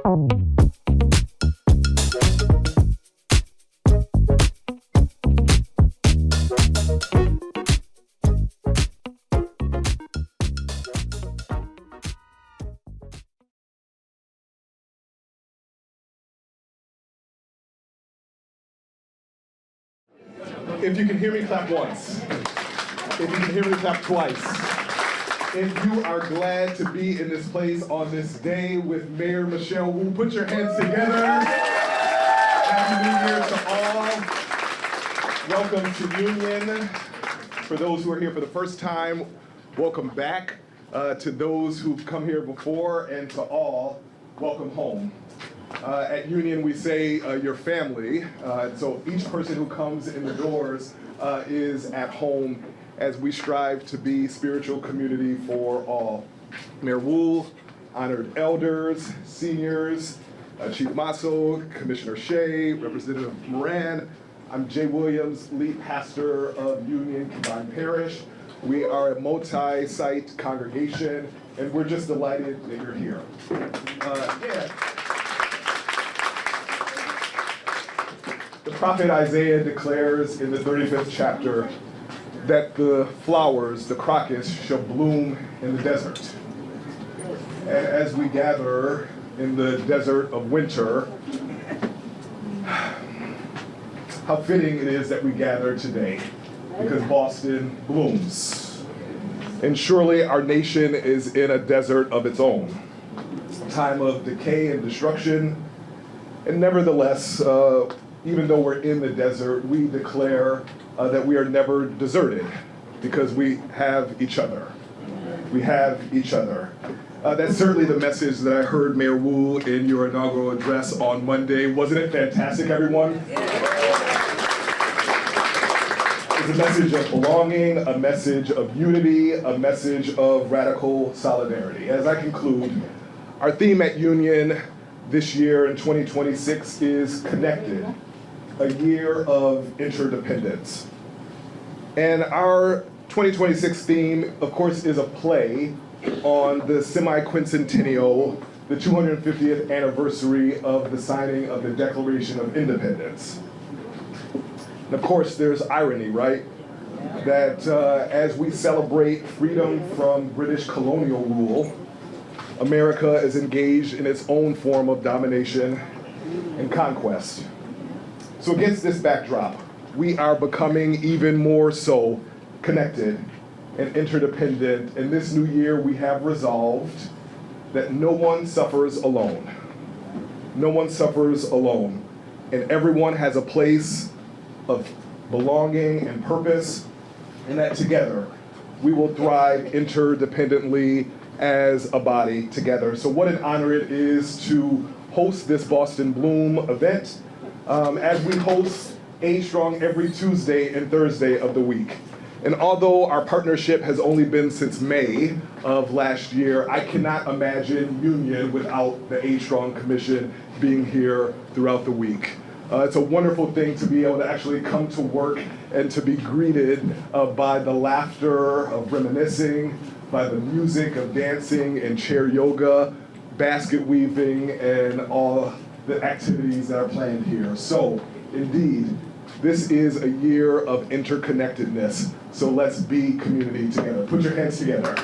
If you can hear me, clap once. If you can hear me, clap twice. If you are glad to be in this place on this day with Mayor Michelle Wu, put your hands together. Happy New Year to all. Welcome to Union. For those who are here for the first time, welcome back. To those who've come here before, and to all, welcome home. At Union, we say your family, so each person who comes in the doors is at home as we strive to be spiritual community for all. Mayor Wu, honored elders, seniors, Chief Masso, Commissioner Shea, Representative Moran. I'm Jay Williams, lead pastor of Union Combined Parish. We are a multi-site congregation, and we're just delighted that you're here. The prophet Isaiah declares in the 35th chapter that the flowers, the crocus, shall bloom in the desert. And as we gather in the desert of winter, how fitting it is that we gather today, because Boston blooms. And surely our nation is in a desert of its own, a time of decay and destruction. And nevertheless, even though we're in the desert, we declare that we are never deserted because we have each other. We have each other. That's certainly the message that I heard Mayor Wu in your inaugural address on Monday. Wasn't it fantastic, everyone? It's a message of belonging, a message of unity, a message of radical solidarity. As I conclude, our theme at Union this year in 2026 is connected, a year of interdependence. And our 2026 theme, of course, is a play on the semi-quincentennial, the 250th anniversary of the signing of the Declaration of Independence. And of course, there's irony, right? That as we celebrate freedom from British colonial rule, America is engaged in its own form of domination and conquest. So against this backdrop, we are becoming even more so connected and interdependent. In this new year, we have resolved that no one suffers alone. No one suffers alone. And everyone has a place of belonging and purpose, and that together we will thrive interdependently as a body together. So what an honor it is to host this Boston Bloom event as we host A Strong every Tuesday and Thursday of the week. And although our partnership has only been since May of last year, I cannot imagine Union without the A Strong Commission being here throughout the week. It's a wonderful thing to be able to actually come to work and to be greeted by the laughter of reminiscing, by the music of dancing and chair yoga, basket weaving, and all the activities that are planned here. So, indeed, this is a year of interconnectedness. So let's be community together. Put your hands together.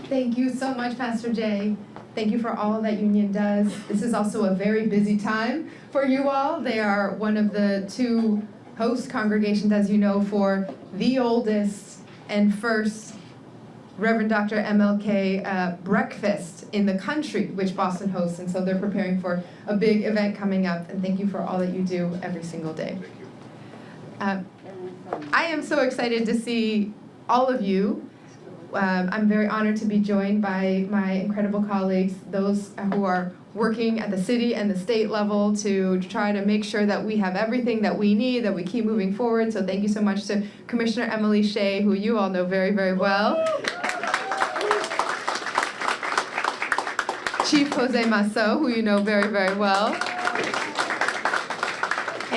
Thank you so much, Pastor Jay. Thank you for all that Union does. This is also a very busy time for you all. They are one of the two host congregations, as you know, for the oldest and first Reverend Dr. MLK breakfast in the country, which Boston hosts. And so they're preparing for a big event coming up. And thank you for all that you do every single day. I am so excited to see all of you. I'm very honored to be joined by my incredible colleagues, those who are working at the city and the state level to try to make sure that we have everything that we need, that we keep moving forward. So thank you so much to Commissioner Emily Shea, who you all know very, very well. Chief Jose Masso, who you know very, very well.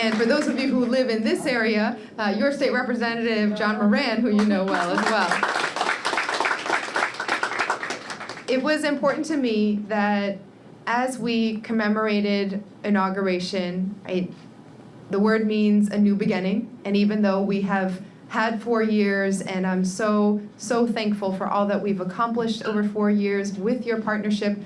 And for those of you who live in this area, your state representative, John Moran, who you know well as well. It was important to me that as we commemorated inauguration, the word means a new beginning, and even though we have had 4 years, and I'm so thankful for all that we've accomplished over 4 years with your partnership,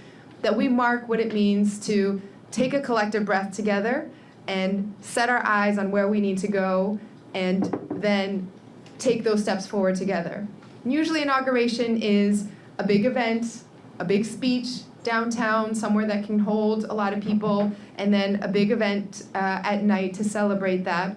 that we mark what it means to take a collective breath together and set our eyes on where we need to go, and then take those steps forward together. And usually inauguration is a big event, a big speech downtown, somewhere that can hold a lot of people, and then a big event at night to celebrate that.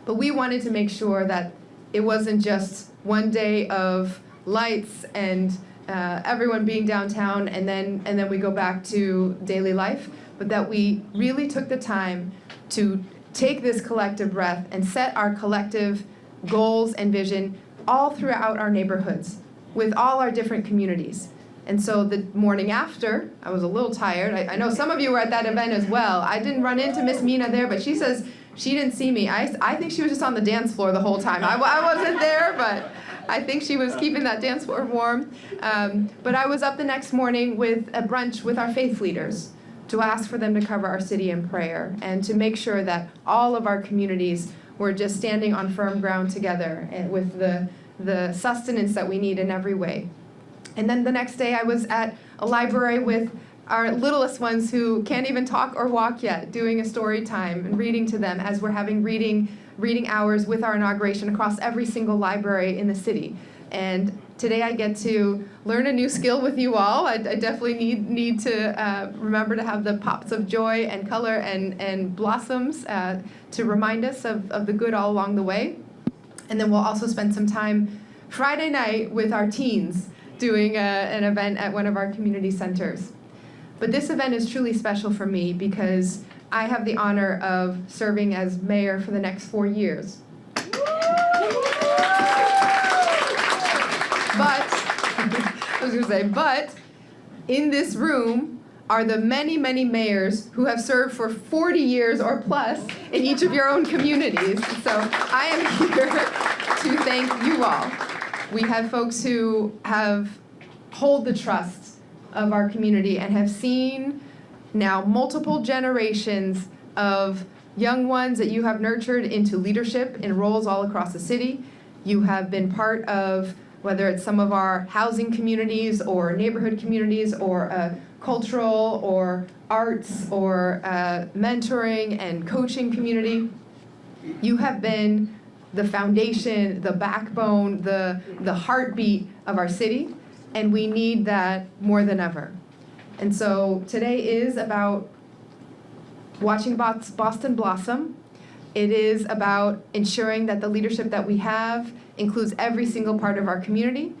But we wanted to make sure that it wasn't just one day of lights and everyone being downtown and then we go back to daily life, but that we really took the time to take this collective breath and set our collective goals and vision all throughout our neighborhoods with all our different communities. And so the morning after, I was a little tired. I know some of you were at that event as well. I didn't run into Miss Mina there, but she says she didn't see me. I think she was just on the dance floor the whole time. I wasn't there, but I think she was keeping that dance floor warm. But I was up the next morning with a brunch with our faith leaders to ask for them to cover our city in prayer and to make sure that all of our communities were just standing on firm ground together and with the sustenance that we need in every way. And then the next day I was at a library with our littlest ones who can't even talk or walk yet, doing a story time and reading to them as we're having reading hours with our inauguration across every single library in the city. And today I get to learn a new skill with you all. I definitely need to remember to have the pops of joy and color and blossoms to remind us of the good all along the way. And then we'll also spend some time Friday night with our teens doing an event at one of our community centers. But this event is truly special for me because I have the honor of serving as mayor for the next 4 years. But, I was going to say, but in this room are the many, many mayors who have served for 40 years or plus in each of your own communities. So I am here to thank you all. We have folks who hold the trust of our community and have seen now multiple generations of young ones that you have nurtured into leadership in roles all across the city. You have been part of, whether it's some of our housing communities or neighborhood communities or cultural or arts or mentoring and coaching community. You have been the foundation, the backbone, the heartbeat of our city, and we need that more than ever. And so today is about watching Boston blossom. It is about ensuring that the leadership that we have includes every single part of our community.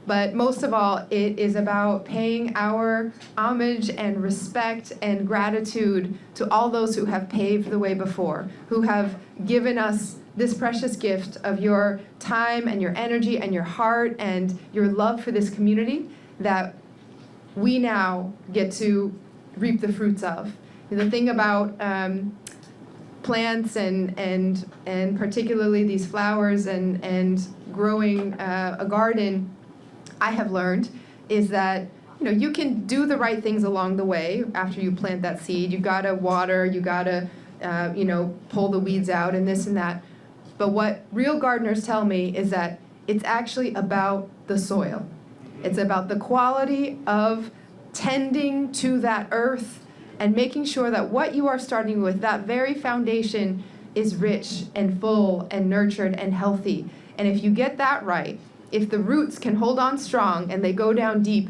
But most of all, it is about paying our homage and respect and gratitude to all those who have paved the way before, who have given us this precious gift of your time and your energy and your heart and your love for this community that we now get to reap the fruits of. And the thing about plants and particularly these flowers and growing a garden, I have learned is that you can do the right things along the way after you plant that seed. You gotta water, you gotta pull the weeds out and this and that. But what real gardeners tell me is that it's actually about the soil. It's about the quality of tending to that earth and making sure that what you are starting with, that very foundation, is rich and full and nurtured and healthy. And if you get that right, if the roots can hold on strong and they go down deep,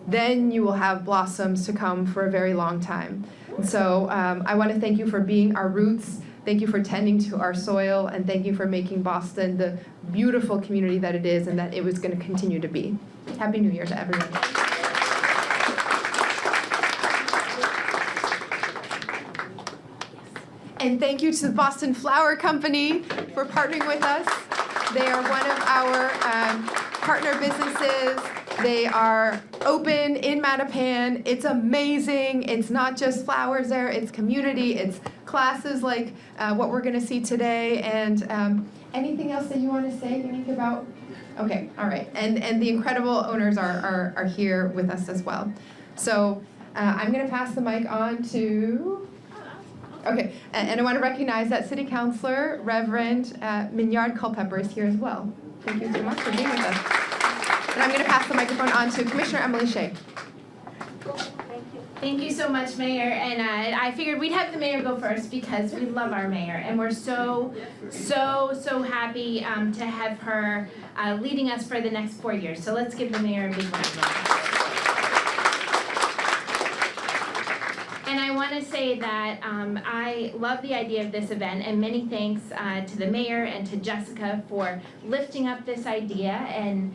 then you will have blossoms to come for a very long time. And so I want to thank you for being our roots. Thank you for tending to our soil, and thank you for making Boston the beautiful community that it is and that it was going to continue to be. Happy New Year to everyone. And thank you to the Boston Flower Company for partnering with us. They are one of our partner businesses. They are open in Mattapan. It's amazing. It's not just flowers there, it's community, it's classes like what we're going to see today, and anything else that you want to say, Unique, about? Okay, all right. And the incredible owners are here with us as well. So I'm going to pass the mic on to... Okay, and I want to recognize that City Councilor, Reverend Mignard Culpepper is here as well. Thank you so much for being with us. And I'm going to pass the microphone on to Commissioner Emily Shea. Thank you so much, Mayor. And I figured we'd have the mayor go first because we love our mayor, and we're so happy to have her leading us for the next 4 years. So let's give the mayor a big round of applause. And I want to say that I love the idea of this event, and many thanks to the mayor and to Jessica for lifting up this idea and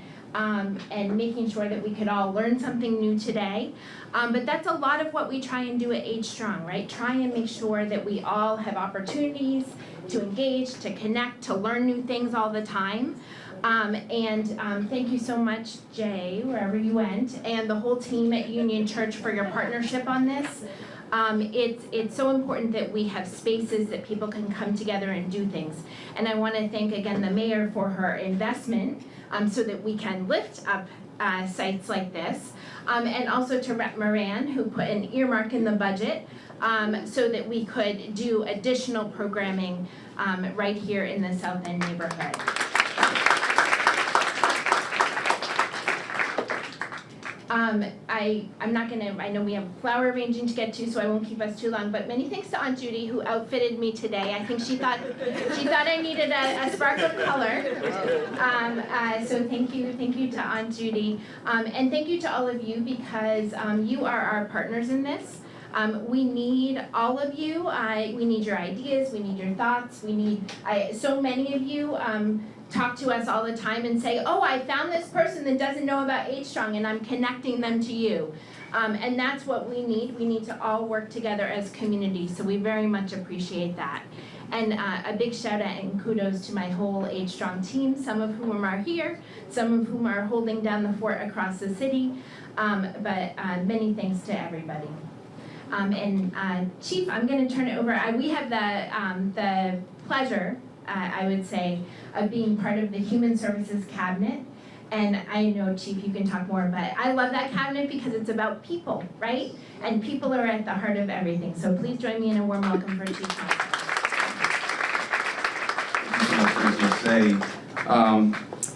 making sure that we could all learn something new today. But that's a lot of what we try and do at Age Strong, right? Try and make sure that we all have opportunities to engage, to connect, to learn new things all the time. Thank you so much, Jay, wherever you went, and the whole team at Union Church for your partnership on this. It's so important that we have spaces that people can come together and do things. And I want to thank again the mayor for her investment so that we can lift up sites like this. And also to Rep Moran, who put an earmark in the budget so that we could do additional programming right here in the South End neighborhood. I'm not gonna, I know we have flower arranging to get to, so I won't keep us too long, but many thanks to Aunt Judy who outfitted me today. I think she thought I needed a spark of color. So thank you to Aunt Judy. And thank you to all of you because you are our partners in this. We need all of you. We need your ideas, we need your thoughts, we need, so many of you talk to us all the time and say, oh, I found this person that doesn't know about Age Strong and I'm connecting them to you. And that's what we need. We need to all work together as communities, so we very much appreciate that. And a big shout out and kudos to my whole Age Strong team, some of whom are here, some of whom are holding down the fort across the city, but many thanks to everybody. Chief, I'm going to turn it over. We have the pleasure, I would say, of being part of the Human Services Cabinet. And I know, Chief, you can talk more, but I love that cabinet because it's about people, right? And people are at the heart of everything. So please join me in a warm welcome for Chief Council.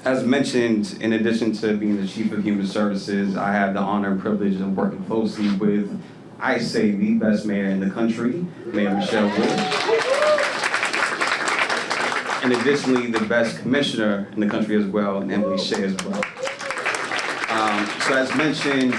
As mentioned, in addition to being the Chief of Human Services, I have the honor and privilege of working closely with, I say, the best mayor in the country, Mayor Michelle Wood. And additionally, the best commissioner in the country as well, and Emily Shea as well. So as mentioned,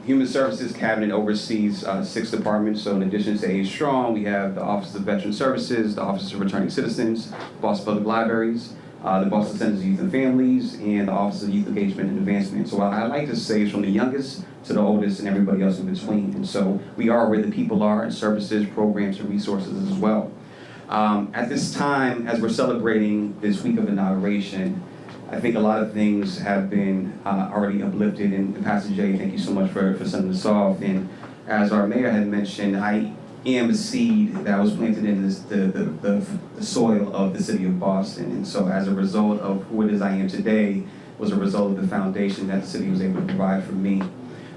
Human Services Cabinet oversees 6 departments. So in addition to Age Strong, we have the Office of Veteran Services, the Office of Returning Citizens, Boston Public Libraries, the Boston Centers of Youth and Families, and the Office of Youth Engagement and Advancement. So what I like to say is from the youngest to the oldest and everybody else in between. And so we are where the people are in services, programs, and resources as well. At this time, as we're celebrating this week of inauguration, I think a lot of things have been already uplifted. And Pastor Jay, thank you so much for sending this off. And as our mayor had mentioned, I am a seed that was planted in the soil of the city of Boston. And so as a result of who it is I am today, was a result of the foundation that the city was able to provide for me.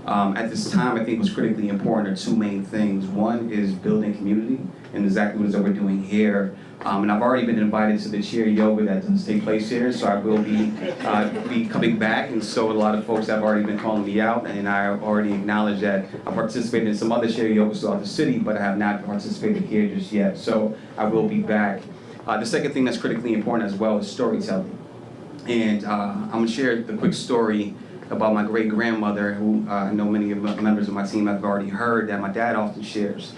At this time, I think what's critically important are 2 main things. One is building community, and exactly what we're doing here. And I've already been invited to the cheer yoga that does take place here, so I will be coming back. And so a lot of folks have already been calling me out, and I already acknowledged that I participated in some other cheer yogas throughout the city, but I have not participated here just yet. So I will be back. The second thing that's critically important as well is storytelling. And I'm gonna share the quick story about my great-grandmother, who I know many of the members of my team have already heard, that my dad often shares.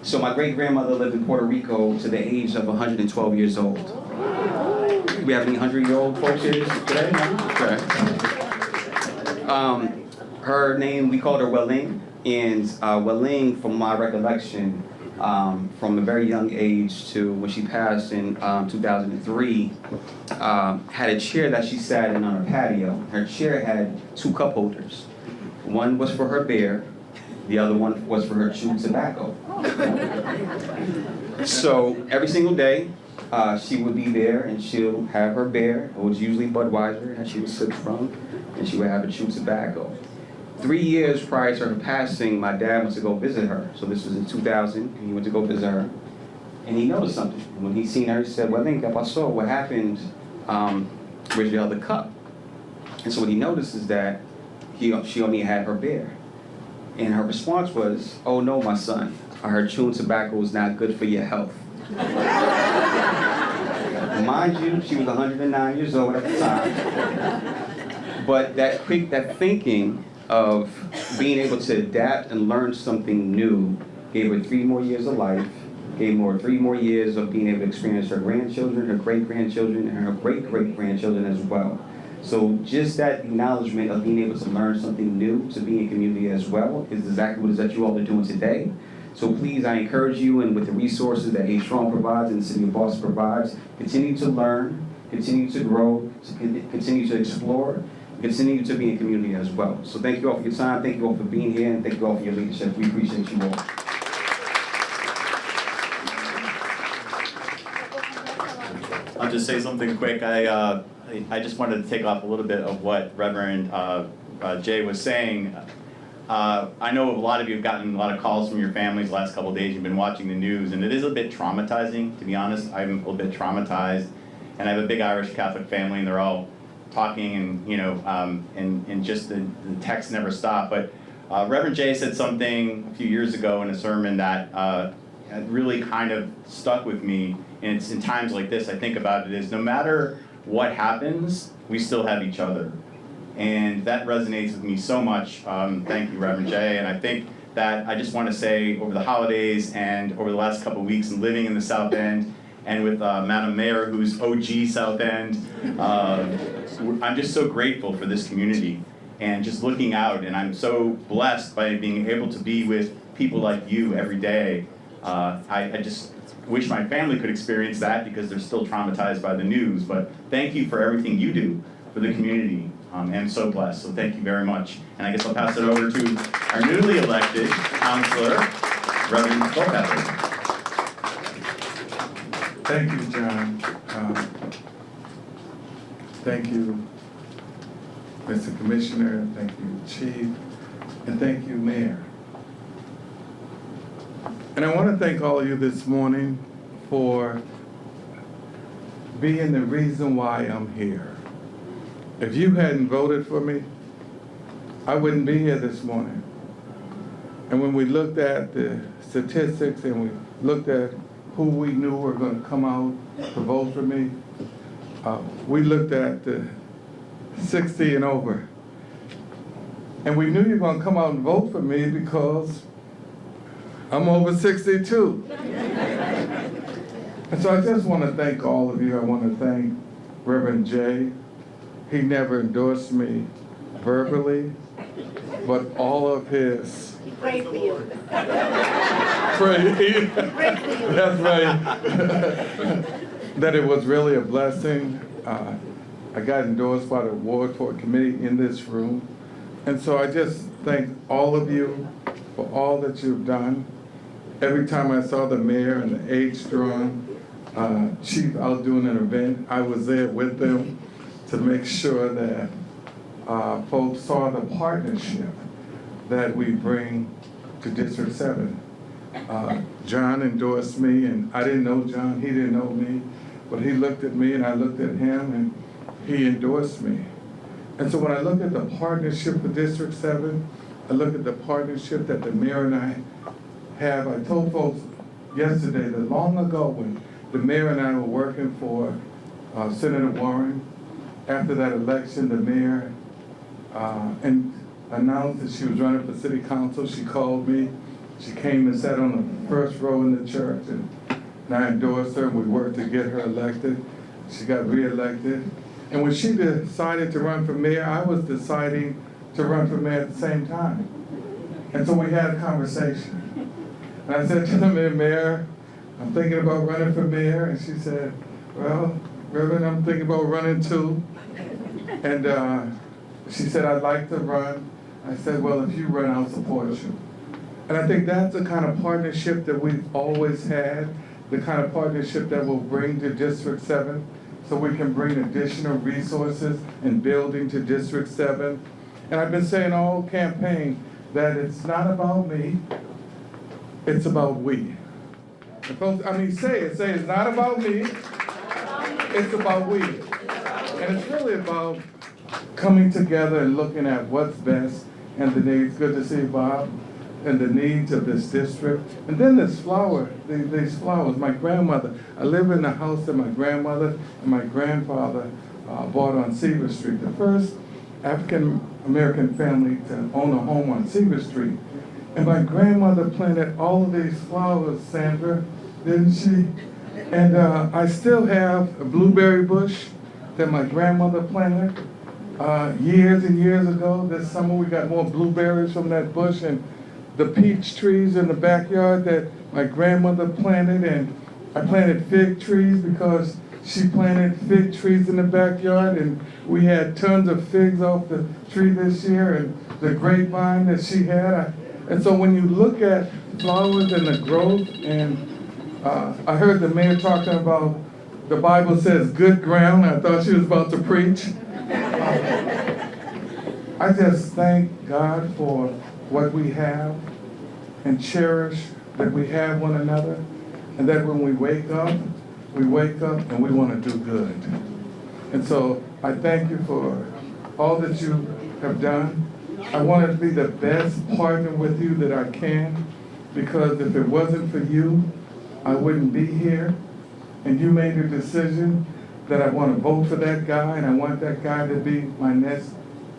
So my great-grandmother lived in Puerto Rico to the age of 112 years old. Do we have any 100-year-old folks here today? Okay. Her name, we called her Welling, and Welling, from my recollection, from a very young age to when she passed in 2003, had a chair that she sat in on her patio. Her chair had 2 cup holders. One was for her beer, the other one was for her chewed tobacco. So every single day, she would be there and she'll have her beer. It was usually Budweiser that she would sip from, and she would have a chew tobacco. 3 years prior to her passing, my dad went to go visit her. So this was in 2000, and he went to go visit her, and he noticed something. When he seen her, he said, "Well, ¿qué pasó? What happened? Where's your other cup?" And so what he noticed is that she only had her beer. And her response was, "Oh no, my son, I heard chewing tobacco is not good for your health." Mind you, she was 109 years old at the time. But that thinking of being able to adapt and learn something new gave her 3 more years of life, gave her 3 more years of being able to experience her grandchildren, her great-grandchildren, and her great-great-grandchildren as well. So just that acknowledgement of being able to learn something new, to be in community as well, is exactly what it is that you all are doing today. So please, I encourage you, and with the resources that A Strong provides and the City of Boston provides, continue to learn, continue to grow, continue to explore, continue to be in community as well. So thank you all for your time, thank you all for being here, and thank you all for your leadership. We appreciate you all. I'll just say something quick. I just wanted to take off a little bit of what Reverend Jay was saying. I know a lot of you have gotten a lot of calls from your families the last couple of days. You've been watching the news, and it is a bit traumatizing, to be honest. I'm a little bit traumatized, and I have a big Irish Catholic family, and they're all talking, and and just the texts never stop. But Reverend Jay said something a few years ago in a sermon that really kind of stuck with me. And it's in times like this, I think about it is no matter what happens, we still have each other. And that resonates with me so much. Thank you, Reverend Jay. And I think that I just want to say over the holidays and over the last couple of weeks and living in the South End and with Madam Mayor, who's OG South End, I'm just so grateful for this community and just looking out. And I'm so blessed by being able to be with people like you every day. I just wish my family could experience that because they're still traumatized by the news. But thank you for everything you do for the community. And so blessed, so thank you very much. And I guess I'll pass it over to our newly elected counselor, Reverend Culpepper. Thank you, John. Thank you, Mr. Commissioner, thank you, Chief, and thank you, Mayor. And I want to thank all of you this morning for being the reason why I'm here. If you hadn't voted for me, I wouldn't be here this morning. And when we looked at the statistics and we looked at who we knew were going to come out to vote for me, we looked at the 60 and over. And we knew you were going to come out and vote for me because I'm over 62. And so I just want to thank all of you. I want to thank Reverend Jay. He never endorsed me verbally, but all of his... Pray for you. Pray. That's right. That it was really a blessing. I got endorsed by the Ward for a committee in this room. And so I just thank all of you for all that you've done. Every time I saw the mayor and the H-Strong chief out doing an event, I was there with them to make sure that folks saw the partnership that we bring to District 7. John endorsed me, and I didn't know John, he didn't know me, but he looked at me and I looked at him and he endorsed me. And so when I look at the partnership with District 7, I look at the partnership that the mayor and I have. I told folks yesterday that long ago when the mayor and I were working for Senator Warren, after that election, the mayor announced that she was running for city council. She called me. She came and sat on the first row in the church, and I endorsed her. We worked to get her elected. She got reelected. And when she decided to run for mayor, I was deciding to run for mayor at the same time. And so we had a conversation. And I said to the mayor, I'm thinking about running for mayor. And she said, well, Reverend, I'm thinking about running too. And she said, I'd like to run. I said, well, if you run, I'll support you. And I think that's the kind of partnership that we've always had. the kind of partnership that we'll bring to District 7, so we can bring additional resources and building to District 7. And I've been saying all campaign that it's not about me, it's about we. And folks, say it's not about me, it's about we. And it's really about coming together and looking at what's best and the needs. Good to see you, Bob. And the needs of this district. And then these flowers, my grandmother, I live in the house that my grandmother and my grandfather bought on Seaver Street, the first African-American family to own a home on Seaver Street. And my grandmother planted all of these flowers, Sandra, didn't she? And I still have a blueberry bush that my grandmother planted years and years ago. This summer we got more blueberries from that bush, and the peach trees in the backyard that my grandmother planted, and I planted fig trees because she planted fig trees in the backyard, and we had tons of figs off the tree this year, and the grapevine that she had. And so when you look at flowers and the growth, and I heard the mayor talking about the Bible says good ground. I thought she was about to preach. I just thank God for what we have and cherish that we have one another, and that when we wake up and we want to do good. And so I thank you for all that you have done. I want to be the best partner with you that I can, because if it wasn't for you, I wouldn't be here. And you made a decision that I want to vote for that guy, and I want that guy to be my next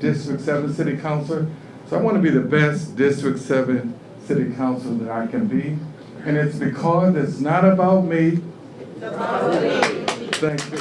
District 7 City Councilor. So I want to be the best District 7 City Councilor that I can be. And it's because it's not about me. It's about me. Thank you.